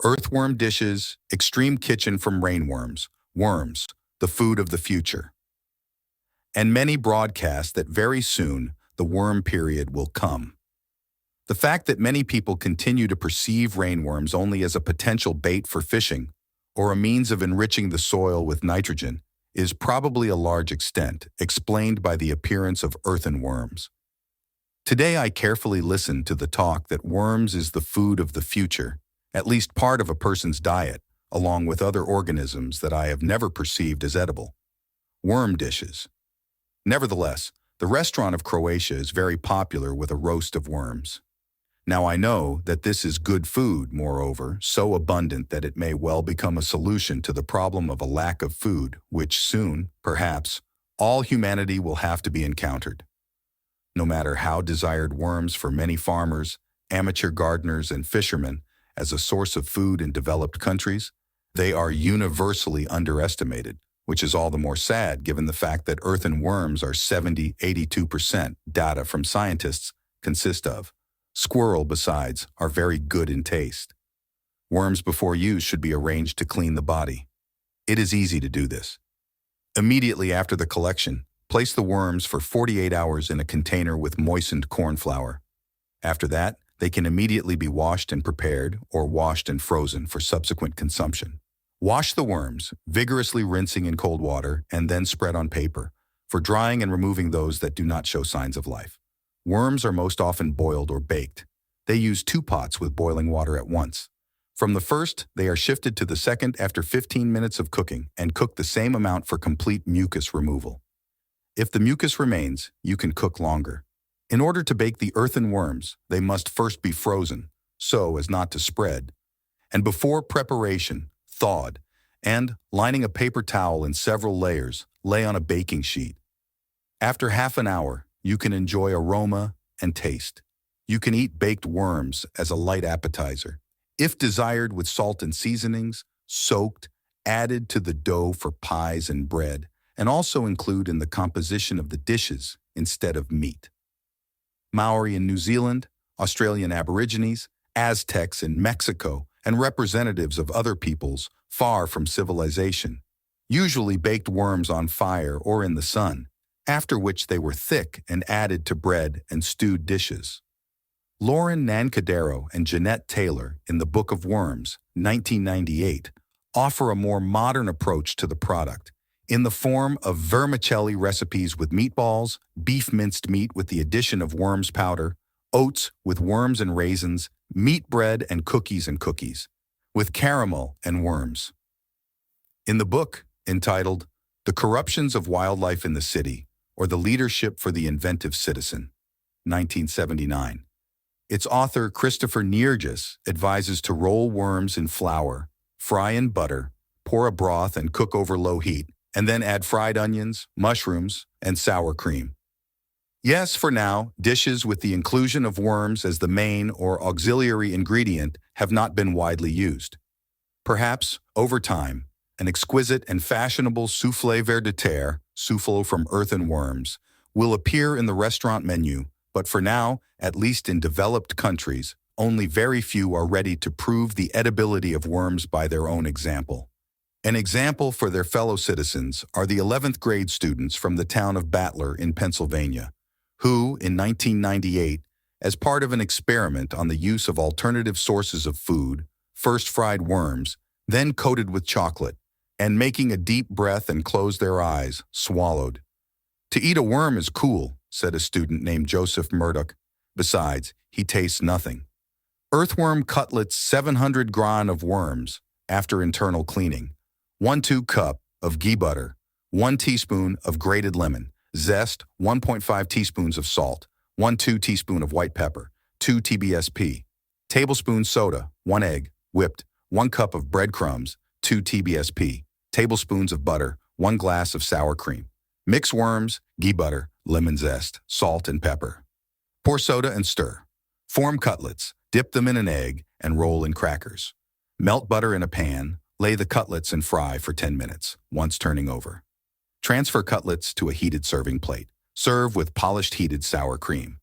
Earthworm dishes, extreme kitchen from rainworms, worms, the food of the future. And many broadcast that very soon the worm period will come. The fact that many people continue to perceive rainworms only as a potential bait for fishing or a means of enriching the soil with nitrogen is probably a large extent explained by the appearance of earthen worms. Today I carefully listened to the talk that worms is the food of the future, at least part of a person's diet, along with other organisms that I have never perceived as edible. Worm dishes. Nevertheless, the restaurant of Croatia is very popular with a roast of worms. Now I know that this is good food, moreover, so abundant that it may well become a solution to the problem of a lack of food, which soon, perhaps, all humanity will have to be encountered. No matter how desired worms for many farmers, amateur gardeners, and fishermen as a source of food in developed countries, they are universally underestimated, which is all the more sad given the fact that earthen worms are 70–82%, data from scientists, consist of. Squirrel, besides, are very good in taste. Worms before use should be arranged to clean the body. It is easy to do this. Immediately after the collection, place the worms for 48 hours in a container with moistened corn flour. After that, they can immediately be washed and prepared or washed and frozen for subsequent consumption. Wash the worms, vigorously rinsing in cold water and then spread on paper, for drying and removing those that do not show signs of life. Worms are most often boiled or baked. They use 2 pots with boiling water at once. From the first, they are shifted to the second after 15 minutes of cooking and cook the same amount for complete mucus removal. If the mucus remains, you can cook longer. In order to bake the earthen worms, they must first be frozen, so as not to spread, and before preparation, thawed, and, lining a paper towel in several layers, lay on a baking sheet. After half an hour, you can enjoy aroma and taste. You can eat baked worms as a light appetizer, if desired with salt and seasonings, soaked, added to the dough for pies and bread, and also include in the composition of the dishes instead of meat. Maori in New Zealand, Australian Aborigines, Aztecs in Mexico, and representatives of other peoples far from civilization usually baked worms on fire or in the sun, after which they were thick and added to bread and stewed dishes. Lauren Nancadero and Jeanette Taylor in The Book of Worms, 1998, offer a more modern approach to the product, in the form of vermicelli recipes with meatballs, beef minced meat with the addition of worms powder, oats with worms and raisins, meat bread and cookies, with caramel and worms. In the book, entitled The Corruptions of Wildlife in the City, or The Leadership for the Inventive Citizen, 1979, its author Christopher Neargis advises to roll worms in flour, fry in butter, pour a broth and cook over low heat, and then add fried onions, mushrooms, and sour cream. Yes, for now, dishes with the inclusion of worms as the main or auxiliary ingredient have not been widely used. Perhaps, over time, an exquisite and fashionable soufflé ver de terre, soufflé from earthen worms, will appear in the restaurant menu, but for now, at least in developed countries, only very few are ready to prove the edibility of worms by their own example. An example for their fellow citizens are the 11th grade students from the town of Battler in Pennsylvania, who, in 1998, as part of an experiment on the use of alternative sources of food, first fried worms, then coated with chocolate, and making a deep breath and close their eyes, swallowed. "To eat a worm is cool," said a student named Joseph Murdoch. "Besides, he tastes nothing." Earthworm cutlets 700 gran of worms, after internal cleaning. 1/2 cup of ghee butter, 1 teaspoon of grated lemon, zest, 1.5 teaspoons of salt, 1/2 teaspoon of white pepper, 2 TBSP, tablespoon soda, 1 egg, whipped, 1 cup of breadcrumbs, 2 TBSP, tablespoons of butter, 1 glass of sour cream. Mix worms, ghee butter, lemon zest, salt and pepper. Pour soda and stir. Form cutlets, dip them in an egg, and roll in crackers. Melt butter in a pan, lay the cutlets and fry for 10 minutes, once turning over. Transfer cutlets to a heated serving plate. Serve with polished heated sour cream.